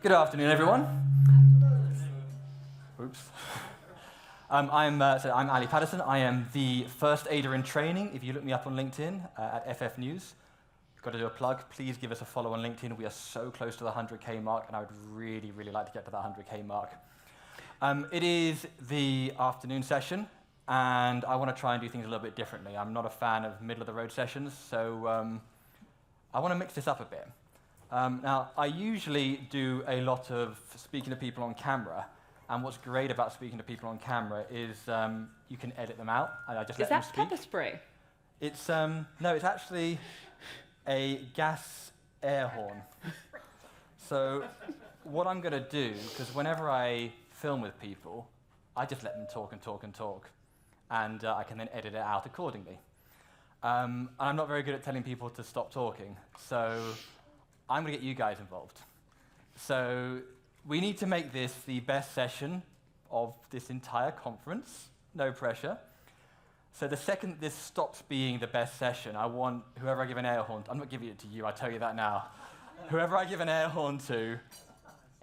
Good afternoon, everyone. Oops. I'm Ali Patterson. I am the first aider in training. If you look me up on LinkedIn at FF News, got to do a plug. Please give us a follow on LinkedIn. We are so close to the 100K mark, and I would really, really like to get to that 100K mark. It is the afternoon session, and I want to try and do things a little bit differently. I'm not a fan of middle-of-the-road sessions, so I want to mix this up a bit. Now, I usually do a lot of speaking to people on camera, and what's great about speaking to people on camera is you can edit them out, and I just let them speak. Is that pepper spray? It's, no, it's actually a gas air horn. So what I'm going to do, because whenever I film with people, I just let them talk and talk and talk, and I can then edit it out accordingly. And I'm not very good at telling people to stop talking, so I'm going to get you guys involved. So we need to make this the best session of this entire conference, no pressure. So the second this stops being the best session, I want whoever I give an air horn to, I'm not giving it to you, I tell you that now. Whoever I give an air horn to,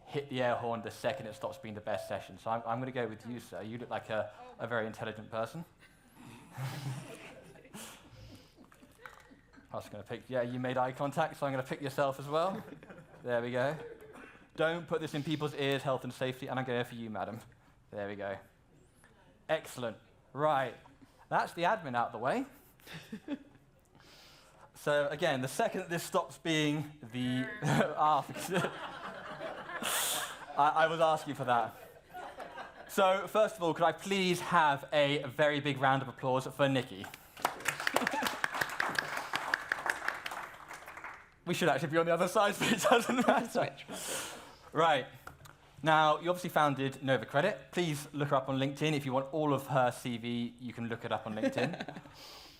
hit the air horn the second it stops being the best session. So I'm going to go with you, sir. You look like a very intelligent person. I was going to pick, yeah, you made eye contact, so I'm going to pick yourself as well. There we go. Don't put this in people's ears, health and safety, and I'm going for you, madam. There we go. Excellent. Right. That's the admin out of the way. So again, the second this stops being the... I was asking for that. So first of all, could I please have a very big round of applause for Nikki? We should actually be on the other side, but it doesn't matter. Right. Now, you obviously founded Nova Credit. Please look her up on LinkedIn. If you want all of her CV, you can look it up on LinkedIn.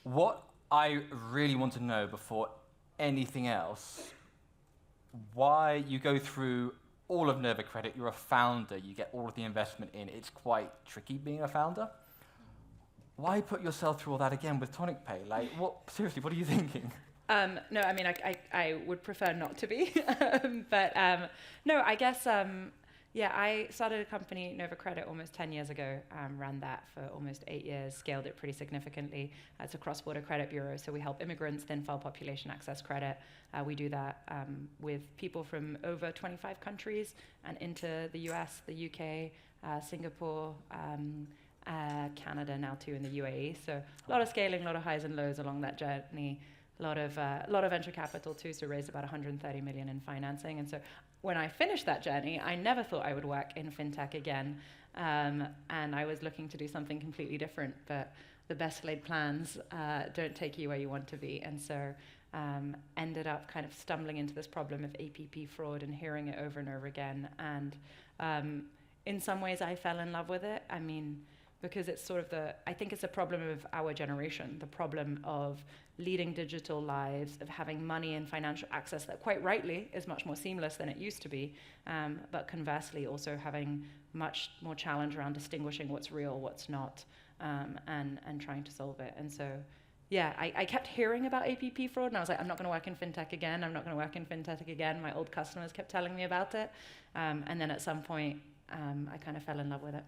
What I really want to know before anything else, why you go through all of Nova Credit, you're a founder, you get all of the investment in. It's quite tricky being a founder. Why put yourself through all that again with Tonic Pay? Like, seriously, what are you thinking? No, I mean, I would prefer not to be. No, I guess, yeah, I started a company, Nova Credit, almost 10 years ago, ran that for almost 8 years, scaled it pretty significantly. It's a cross-border credit bureau, so we help immigrants, thin-file population access credit. We do that with people from over 25 countries and into the US, the UK, Singapore, Canada now too, in the UAE. So a lot of scaling, a lot of highs and lows along that journey. A lot of venture capital too, so raised about 130 million in financing. And so when I finished that journey, I never thought I would work in fintech again. And I was looking to do something completely different, but the best laid plans don't take you where you want to be. And so ended up kind of stumbling into this problem of APP fraud and hearing it over and over again. And in some ways I fell in love with it. I mean, because it's sort of I think it's a problem of our generation, the problem of leading digital lives, of having money and financial access that quite rightly is much more seamless than it used to be, but conversely also having much more challenge around distinguishing what's real, what's not, and trying to solve it. And so, yeah, I kept hearing about APP fraud, and I was like, I'm not going to work in fintech again, I'm not going to work in fintech again. My old customers kept telling me about it, and then at some point, I kind of fell in love with it.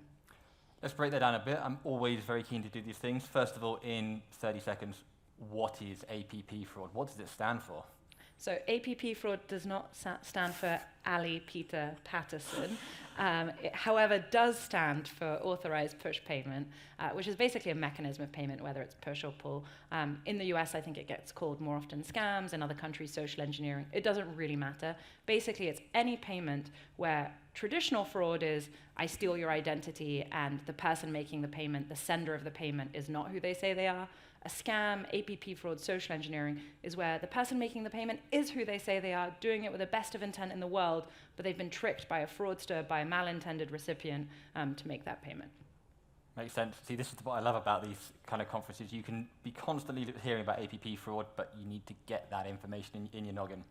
Let's break that down a bit. I'm always very keen to do these things. First of all, in 30 seconds, what is APP fraud? What does it stand for? So APP fraud does not stand for Ali Peter Patterson. It, however, does stand for authorized push payment, which is basically a mechanism of payment, whether it's push or pull. In the US, I think it gets called more often scams. In other countries, social engineering. It doesn't really matter. Basically, it's any payment where traditional fraud is I steal your identity and the person making the payment, the sender of the payment, is not who they say they are. A scam, APP fraud, social engineering is where the person making the payment is who they say they are, doing it with the best of intent in the world, but they've been tricked by a fraudster, by a malintended recipient to make that payment. Makes sense. See, this is what I love about these kind of conferences. You can be constantly hearing about APP fraud, but you need to get that information in your noggin.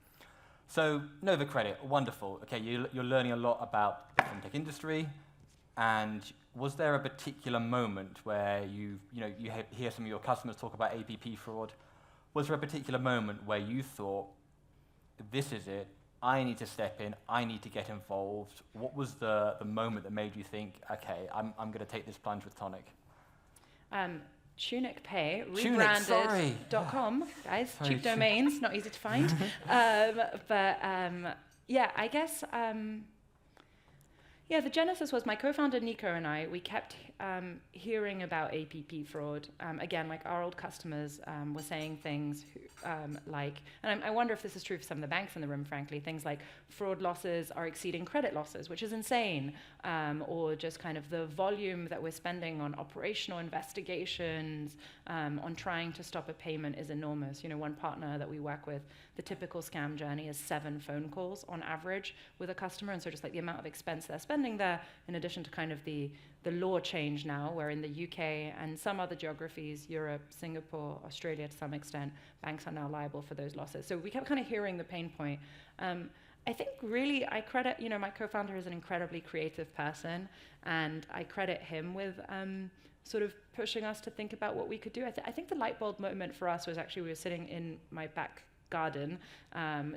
So, Nova Credit, wonderful. Okay, you're learning a lot about the fintech industry, and was there a particular moment where you hear some of your customers talk about APP fraud? Was there a particular moment where you thought, this is it, I need to step in, I need to get involved? What was the moment that made you think, okay, I'm going to take this plunge with Tonic? Tunic Pay, Tunic, sorry. rebranded.com, guys, Sorry. cheap domains, not easy to find. Yeah, I guess, yeah, the genesis was my co-founder Nico and I, we kept hearing about APP fraud. Again, like our old customers were saying things like, and I wonder if this is true for some of the banks in the room, frankly, things like fraud losses are exceeding credit losses, which is insane, or just kind of the volume that we're spending on operational investigations, on trying to stop a payment is enormous. You know, one partner that we work with, the typical scam journey is 7 phone calls on average with a customer, and so just like the amount of expense they're spending there, in addition to kind of the law change now, where in the UK and some other geographies, Europe, Singapore, Australia to some extent, banks are now liable for those losses. So we kept kind of hearing the pain point. I think really I credit, you know, my co-founder is an incredibly creative person, and I credit him with sort of pushing us to think about what we could do. I think the light bulb moment for us was actually we were sitting in my back garden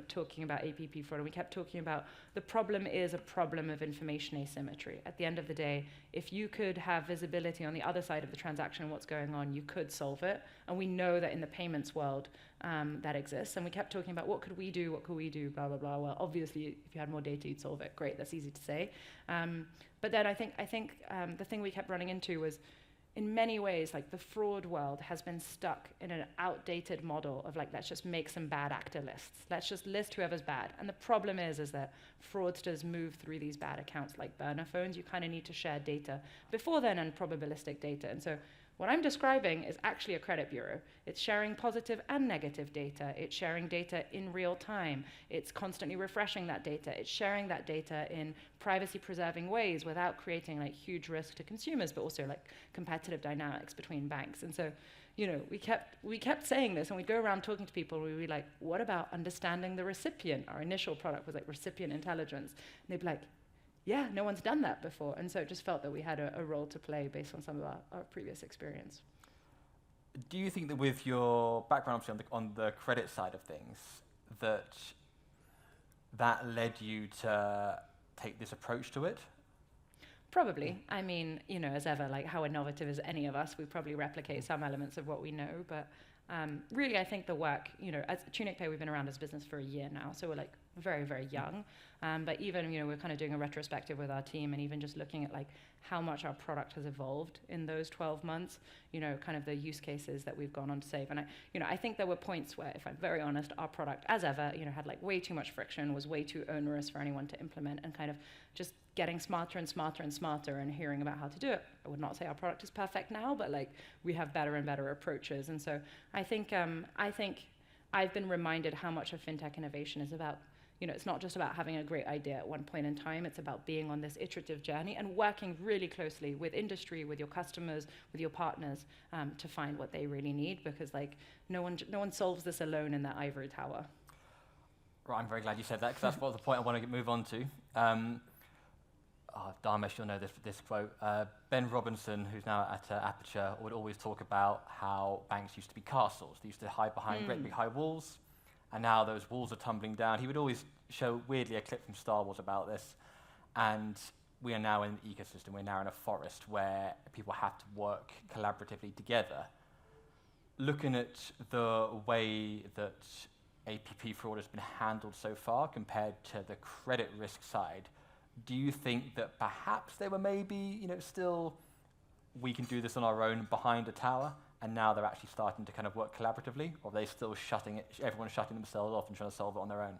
talking about APP fraud, and we kept talking about the problem is a problem of information asymmetry. At the end of the day, if you could have visibility on the other side of the transaction and what's going on, you could solve it, and we know that in the payments world that exists. And we kept talking about what could we do, blah blah blah. Well, obviously if you had more data you'd solve it. Great, that's easy to say, but then I think the thing we kept running into was, in many ways, like the fraud world has been stuck in an outdated model of like, let's just make some bad actor lists. Let's just list whoever's bad. And the problem is that fraudsters move through these bad accounts like burner phones. You kind of need to share data before then, and probabilistic data. And so what I'm describing is actually a credit bureau. It's sharing positive and negative data. It's sharing data in real time. It's constantly refreshing that data. It's sharing that data in privacy-preserving ways without creating like huge risk to consumers, but also like competitive dynamics between banks. And so, you know, we kept saying this, and we'd go around talking to people, and we'd be like, what about understanding the recipient? Our initial product was like recipient intelligence. And they'd be like, yeah, no one's done that before. And so it just felt that we had a role to play based on some of our previous experience. Do you think that with your background, obviously, on the credit side of things, that led you to take this approach to it? Probably. I mean, you know, as ever, like how innovative is any of us, we probably replicate some elements of what we know, but really I think the work, you know, as Tunic Pay, we've been around as a business for a year now, so we're like very, very young. But even, you know, we're kind of doing a retrospective with our team, and even just looking at like how much our product has evolved in those 12 months, you know, kind of the use cases that we've gone on to save. And I think there were points where, if I'm very honest, our product, as ever, you know, had like way too much friction, was way too onerous for anyone to implement, and kind of just getting smarter and smarter and smarter and hearing about how to do it. I would not say our product is perfect now, but like we have better and better approaches. And so I think I've been reminded how much of fintech innovation is about. You know, it's not just about having a great idea at one point in time. It's about being on this iterative journey and working really closely with industry, with your customers, with your partners, to find what they really need. Because like no one solves this alone in their ivory tower. Right, I'm very glad you said that, because that's what the point I want to move on to. Dharmesh, you'll know this quote. Ben Robinson, who's now at Aperture, would always talk about how banks used to be castles. They used to hide behind great big high walls, and now those walls are tumbling down. He would always show, weirdly, a clip from Star Wars about this. And we are now in an ecosystem, we're now in a forest where people have to work collaboratively together. Looking at the way that APP fraud has been handled so far compared to the credit risk side, do you think that perhaps they were maybe, you know, still, we can do this on our own behind a tower, and now they're actually starting to kind of work collaboratively, or are they still everyone's shutting themselves off and trying to solve it on their own?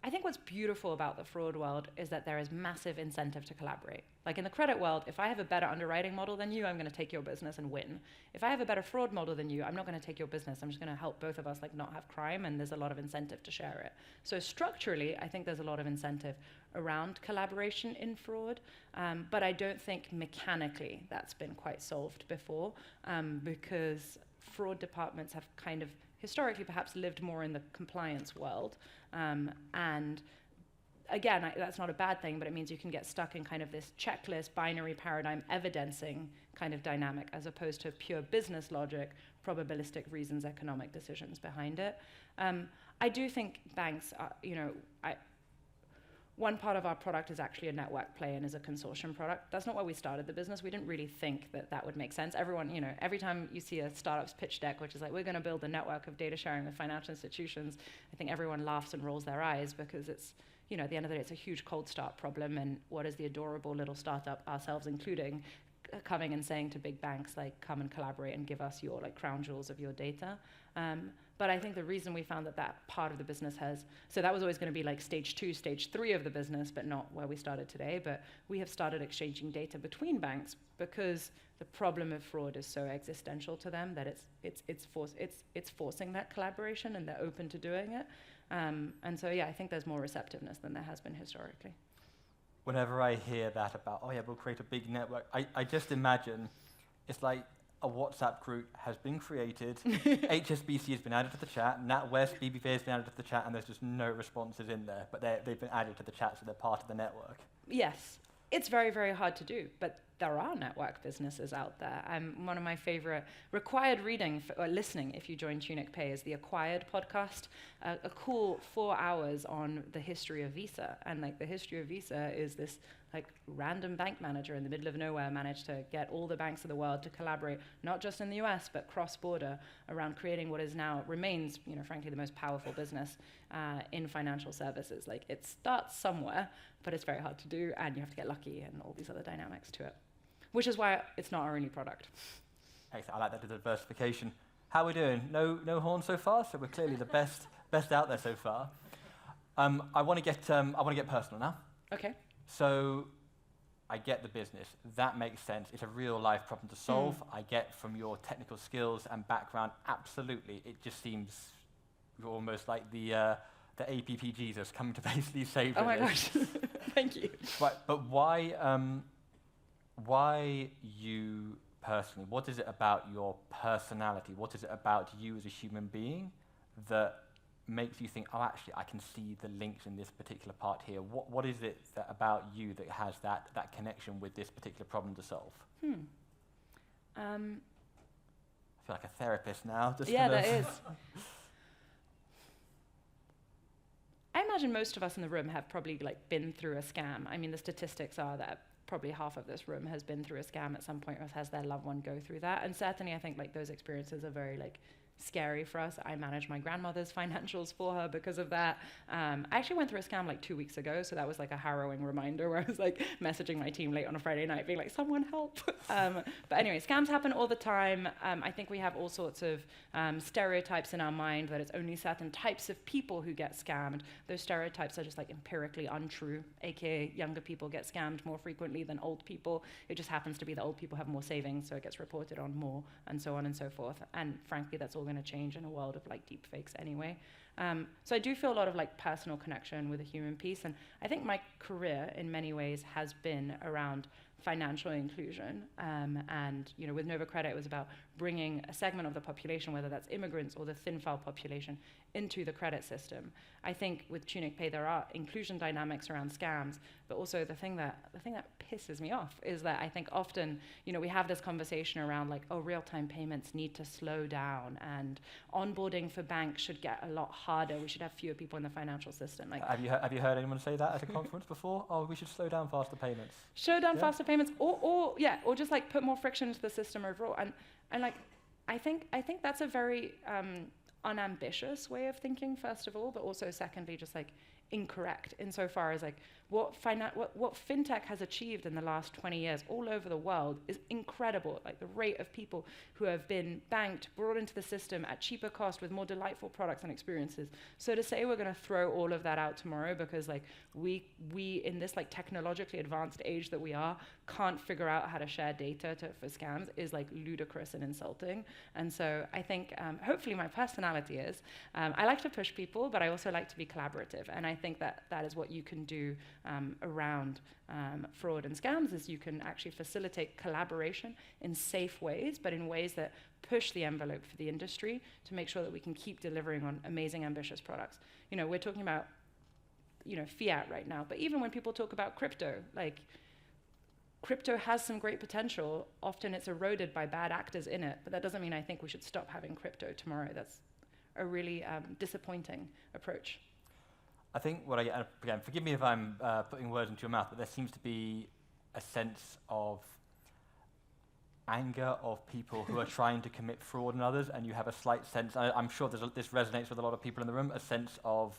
I think what's beautiful about the fraud world is that there is massive incentive to collaborate. Like in the credit world, if I have a better underwriting model than you, I'm going to take your business and win. If I have a better fraud model than you, I'm not going to take your business. I'm just going to help both of us like not have crime, and there's a lot of incentive to share it. So structurally, I think there's a lot of incentive around collaboration in fraud, but I don't think mechanically that's been quite solved before, because fraud departments have kind of historically perhaps lived more in the compliance world. And again, that's not a bad thing, but it means you can get stuck in kind of this checklist, binary paradigm, evidencing kind of dynamic, as opposed to pure business logic, probabilistic reasons, economic decisions behind it. I do think banks are, one part of our product is actually a network play and is a consortium product. That's not why we started the business. We didn't really think that that would make sense. Everyone, every time you see a startup's pitch deck, which is like, we're going to build a network of data sharing with financial institutions, I think everyone laughs and rolls their eyes because it's, at the end of the day, it's a huge cold start problem. And what is the adorable little startup, ourselves including, coming and saying to big banks, like, come and collaborate and give us your crown jewels of your data. But I think the reason we found that part of the business so that was always going to be like stage 2, stage 3 of the business, but not where we started today. But we have started exchanging data between banks because the problem of fraud is so existential to them that it's forcing that collaboration, and they're open to doing it. And so, I think there's more receptiveness than there has been historically. Whenever I hear that about, we'll create a big network, I just imagine it's like a WhatsApp group has been created, HSBC has been added to the chat, NatWest, BBVA has been added to the chat, and there's just no responses in there, but they've been added to the chat, so they're part of the network. Yes. It's very, very hard to do, but there are network businesses out there. One of my favorite required reading or listening, if you join Tunic Pay, is the Acquired podcast, a cool 4 hours on the history of Visa. And the history of Visa is this random bank manager in the middle of nowhere managed to get all the banks of the world to collaborate, not just in the US, but cross-border, around creating what is now remains, frankly, the most powerful business in financial services. It starts somewhere, but it's very hard to do, and you have to get lucky and all these other dynamics to it, which is why it's not our only product. Excellent. I like that diversification. How are we doing? No horn so far, so we're clearly the best out there so far. I want to get personal now. Okay. So I get the business. That makes sense. It's a real life problem to solve. I get from your technical skills and background, absolutely. It just seems you're almost like the APP Jesus coming to basically save it. Oh my gosh, thank you. But why you personally? What is it about your personality? What is it about you as a human being that makes you think, actually, I can see the links in this particular part here? What is it about you that has that connection with this particular problem to solve? I feel like a therapist now. That is. I imagine most of us in the room have probably been through a scam. I mean, the statistics are that probably half of this room has been through a scam at some point or has their loved one go through that. And certainly I think those experiences are very scary for us. I manage my grandmother's financials for her because of that. I actually went through a scam 2 weeks ago, so that was a harrowing reminder where I was messaging my team late on a Friday night being someone help. But anyway, scams happen all the time. I think we have all sorts of stereotypes in our mind that it's only certain types of people who get scammed. Those stereotypes are just empirically untrue, aka younger people get scammed more frequently than old people. It just happens to be that old people have more savings, so it gets reported on more, and so on and so forth. And frankly, that's all going to change in a world of deep fakes anyway. So I do feel a lot of personal connection with the human piece, and I think my career in many ways has been around financial inclusion, and with Nova Credit it was about bringing a segment of the population, whether that's immigrants or the thin file population, into the credit system. I think with Tunic Pay there are inclusion dynamics around scams, but also the thing that pisses me off is that I think often we have this conversation around real-time payments need to slow down, and onboarding for banks should get a lot harder. We should have fewer people in the financial system. Have you heard anyone say that at a conference before? We should slow down faster payments. Slow down faster payments, or just put more friction into the system overall. And I think that's a very unambitious way of thinking, first of all, but also secondly, just incorrect insofar as what fintech has achieved in the last 20 years all over the world is incredible. The rate of people who have been banked, brought into the system at cheaper cost with more delightful products and experiences. So to say we're going to throw all of that out tomorrow because we in this technologically advanced age that we are can't figure out how to share data for scams is ludicrous and insulting. And so I think hopefully my personality is I like to push people, but I also like to be collaborative, and I think that is what you can do around fraud and scams, is you can actually facilitate collaboration in safe ways, but in ways that push the envelope for the industry to make sure that we can keep delivering on amazing, ambitious products. We're talking about fiat right now, but even when people talk about crypto, crypto has some great potential. Often it's eroded by bad actors in it, but that doesn't mean I think we should stop having crypto tomorrow. That's a really disappointing approach. I think what I get, and again, forgive me if I'm putting words into your mouth, but there seems to be a sense of anger of people who are trying to commit fraud on others, and you have a slight sense, I'm sure this resonates with a lot of people in the room, a sense of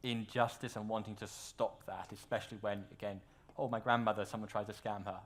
injustice and wanting to stop that, especially when, again, oh, my grandmother, someone tried to scam her.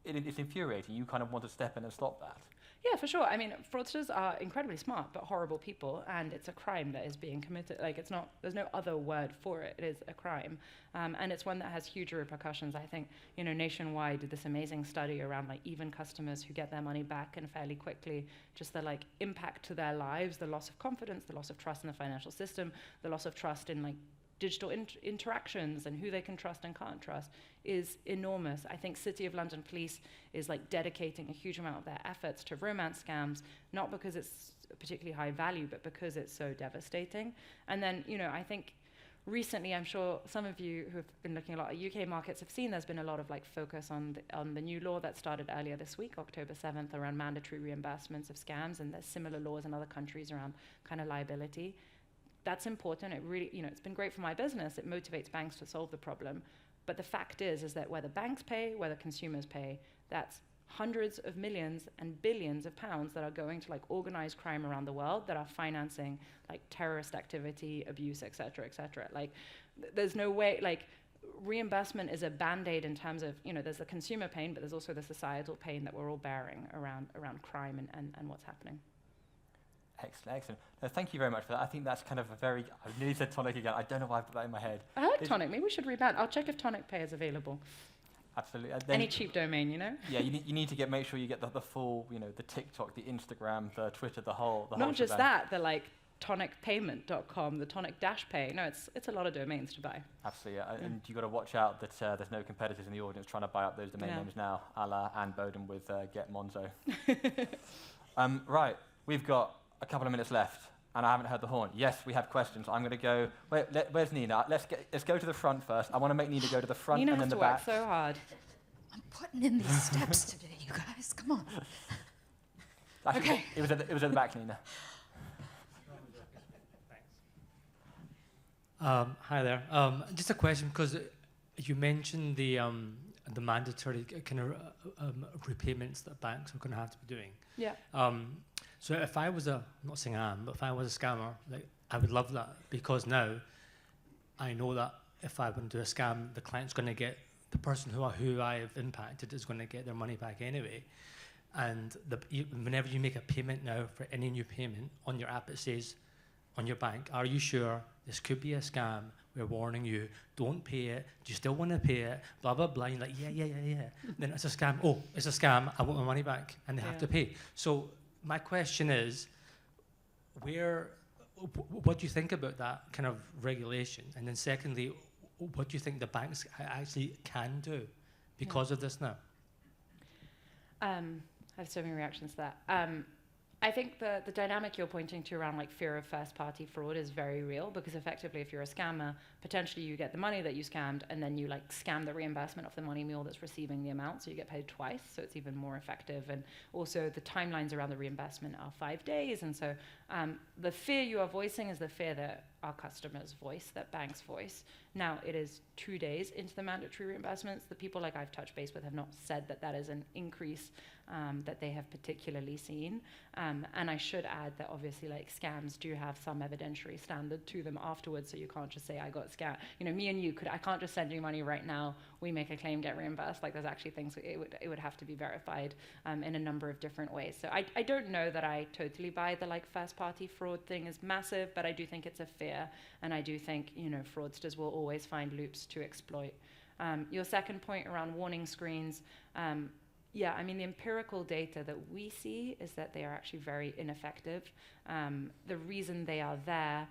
It's infuriating. You kind of want to step in and stop that. Yeah, for sure. I mean, fraudsters are incredibly smart, but horrible people, and it's a crime that is being committed. Like, it's not, there's no other word for it. It is a crime. And it's one that has huge repercussions. I think, Nationwide did this amazing study around, like, even customers who get their money back and fairly quickly, just the, like, impact to their lives, the loss of confidence, the loss of trust in the financial system, the loss of trust in, like, digital interactions and who they can trust and can't trust is enormous. I think City of London Police is like dedicating a huge amount of their efforts to romance scams, not because it's particularly high value, but because it's so devastating. And then, I think recently, I'm sure some of you who have been looking a lot at UK markets have seen there's been a lot of like focus on the new law that started earlier this week, October 7th, around mandatory reimbursements of scams, and there's similar laws in other countries around kind of liability. That's important. It really, it's been great for my business. It motivates banks to solve the problem. But the fact is that whether banks pay, whether consumers pay, that's hundreds of millions and billions of pounds that are going to like organized crime around the world that are financing like terrorist activity, abuse, et cetera, et cetera. Like, there's no way, like, reimbursement is a band-aid in terms of, there's the consumer pain, but there's also the societal pain that we're all bearing around crime and what's happening. Excellent, excellent. No, thank you very much for that. I think that's kind of a very, I nearly said Tonic again. I don't know why I put that in my head. I like Tonic. Maybe we should rebrand. I'll check if Tonic Pay is available. Absolutely. Any cheap domain, Yeah, you need to make sure you get the full, the TikTok, the Instagram, the Twitter, the whole Not just shebang. that, the like tonicpayment.com, the Tonic-Pay. No, it's a lot of domains to buy. Absolutely, and you've got to watch out that there's no competitors in the audience trying to buy up those domain names now, a la Anne Bowden with Get Monzo. Right, we've got a couple of minutes left, and I haven't heard the horn. Yes, we have questions. I'm going to go. Where's Nina? Let's go to the front first. I want to make Nina go to the front Nina and then the back. Nina has to work so hard. I'm putting in these steps today, you guys. Come on. Actually, Okay. It was at the back, Nina. Hi there. Just a question, because you mentioned the mandatory kind of repayments that banks are going to have to be doing. Yeah. So if I was I'm not saying I am, but if I was a scammer, like, I would love that, because now I know that if I want to do a scam, the client's going to get, the person who I have impacted is going to get their money back anyway. And whenever you make a payment now, for any new payment, on your app it says, on your bank, are you sure this could be a scam? We're warning you, don't pay it. Do you still want to pay it? Blah, blah, blah. You're like, yeah. Then it's a scam. Oh, it's a scam. I want my money back. And they have to pay. So my question is, what do you think about that kind of regulation? And then secondly, what do you think the banks actually can do because of this now? I have so many reactions to that. I think the dynamic you're pointing to around like fear of first-party fraud is very real, because effectively if you're a scammer, potentially you get the money that you scammed and then you like scam the reimbursement of the money mule that's receiving the amount, so you get paid twice, so it's even more effective. And also the timelines around the reimbursement are 5 days, and so the fear you are voicing is the fear that our customers voice, that banks voice. Now, it is 2 days into the mandatory reimbursements. The people like I've touched base with have not said that that is an increase that they have particularly seen. And I should add that obviously like scams do have some evidentiary standard to them afterwards, so you can't just say I got scammed. Me and you I can't just send you money right now, we make a claim, get reimbursed. Like, there's actually things, it would have to be verified in a number of different ways. So I don't know that I totally buy the like first party fraud thing is massive, but I do think it's a fear, and I do think fraudsters will always find loops to exploit. Your second point around warning screens, yeah, I mean, the empirical data that we see is that they are actually very ineffective. The reason they are there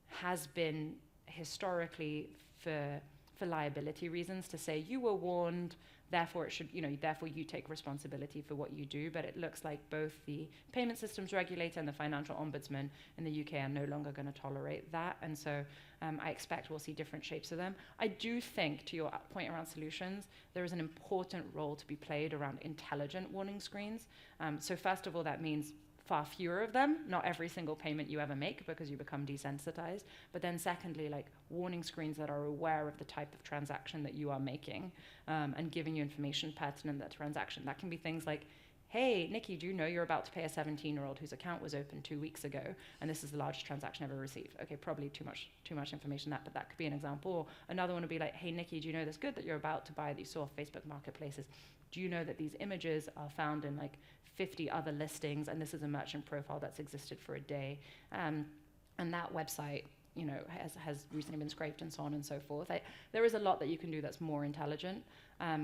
has been historically for liability reasons, to say you were warned therefore it should, therefore you take responsibility for what you do. But it looks like both the payment systems regulator and the financial ombudsman in the UK are no longer going to tolerate that. And so I expect we'll see different shapes of them. I do think, to your point around solutions, there is an important role to be played around intelligent warning screens. So first of all, that means far fewer of them, not every single payment you ever make because you become desensitized. But then secondly, like warning screens that are aware of the type of transaction that you are making and giving you information pertinent to that transaction. That can be things like, hey, Nikki, do you know you're about to pay a 17-year-old whose account was opened 2 weeks ago, and this is the largest transaction ever received? Okay, probably too much information but that could be an example. Or another one would be like, hey, Nikki, do you know this good that you're about to buy that you saw off Facebook marketplaces? Do you know that these images are found in like 50 other listings, and this is a merchant profile that's existed for a day, and that website, has recently been scraped and so on and so forth. There is a lot that you can do that's more intelligent. Part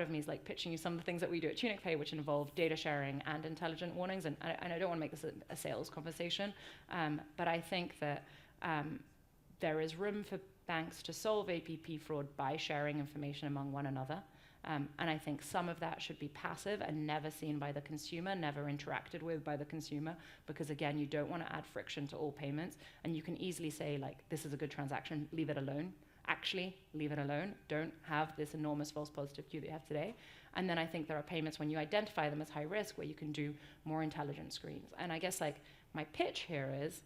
of me is like pitching you some of the things that we do at TunicPay, which involve data sharing and intelligent warnings, and I don't want to make this a sales conversation, but I think that there is room for banks to solve APP fraud by sharing information among one another. And I think some of that should be passive and never seen by the consumer, never interacted with by the consumer, because again, you don't want to add friction to all payments. And you can easily say, like, this is a good transaction, leave it alone. Actually, leave it alone. Don't have this enormous false positive queue that you have today. And then I think there are payments when you identify them as high risk where you can do more intelligent screens. And I guess like my pitch here is,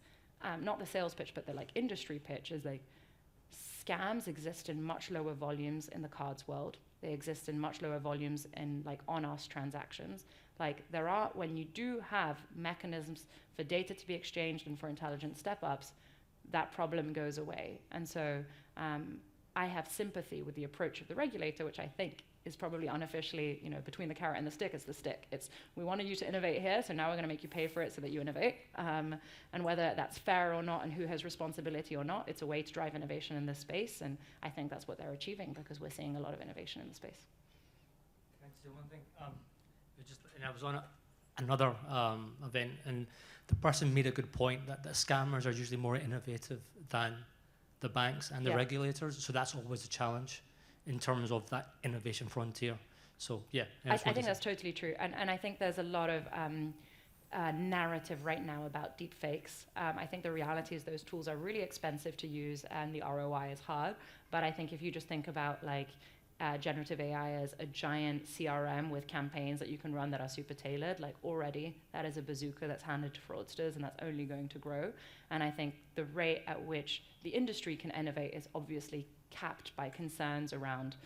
not the sales pitch, but the like industry pitch is like, scams exist in much lower volumes in the cards world. They exist in much lower volumes in like on-us transactions. Like there are, when you do have mechanisms for data to be exchanged and for intelligent step-ups, that problem goes away. And so I have sympathy with the approach of the regulator, which I think is probably unofficially, between the carrot and the stick, it's the stick. It's, we wanted you to innovate here, so now we're going to make you pay for it so that you innovate. And whether that's fair or not and who has responsibility or not, it's a way to drive innovation in this space. And I think that's what they're achieving because we're seeing a lot of innovation in the space. Can I say one thing? I was on another event, and the person made a good point that scammers are usually more innovative than the banks and the regulators. So that's always a challenge in terms of that innovation frontier. So yeah. I think that's totally true. And I think there's a lot of narrative right now about deep fakes. I think the reality is those tools are really expensive to use and the ROI is hard. But I think if you just think about like generative AI as a giant CRM with campaigns that you can run that are super tailored, like already that is a bazooka that's handed to fraudsters, and that's only going to grow. And I think the rate at which the industry can innovate is obviously capped by concerns around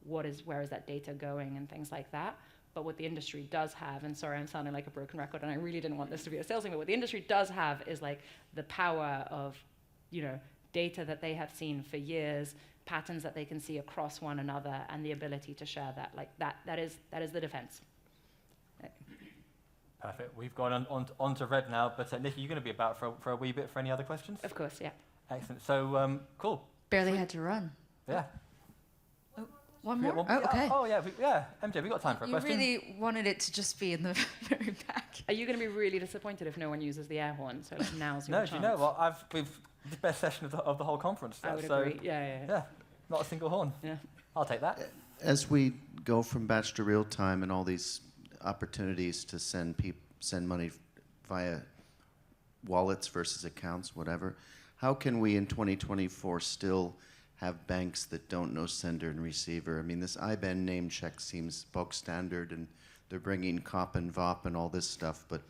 where is that data going and things like that. But what the industry does have, and sorry, I'm sounding like a broken record, and I really didn't want this to be a sales thing, but what the industry does have is like the power of, data that they have seen for years, patterns that they can see across one another, and the ability to share that. Like that is the defense. Perfect. We've gone on to red now, but Nikki, you're going to be about for a wee bit for any other questions? Of course, yeah. Excellent. So, cool. Barely had to run. Yeah. Oh, one more? Well, okay. MJ, we got time for a question. You really wanted it to just be in the very back. Are you going to be really disappointed if no one uses the air horn? So like, now's your chance. No, do you know what? We've the best session of the whole conference. I would agree. Yeah. Not a single horn. Yeah. I'll take that. As we go from batch to real time and all these opportunities to send money via wallets versus accounts, whatever, how can we in 2024 still have banks that don't know sender and receiver? I mean, this IBAN name check seems bog standard, and they're bringing COP and VOP and all this stuff, but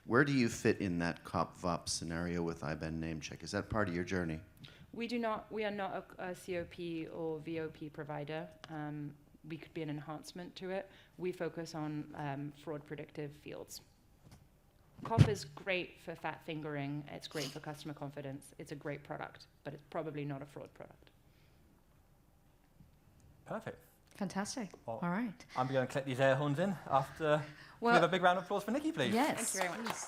where do you fit in that COP-VOP scenario with IBAN name check? Is that part of your journey? We are not a COP or VOP provider. We could be an enhancement to it. We focus on fraud predictive fields. COP is great for fat fingering. It's great for customer confidence. It's a great product, but it's probably not a fraud product. Perfect. Fantastic. Well, all right. I'm going to collect these air horns in after. Well, give a big round of applause for Nikki, please. Yes. Thank you very much. Please.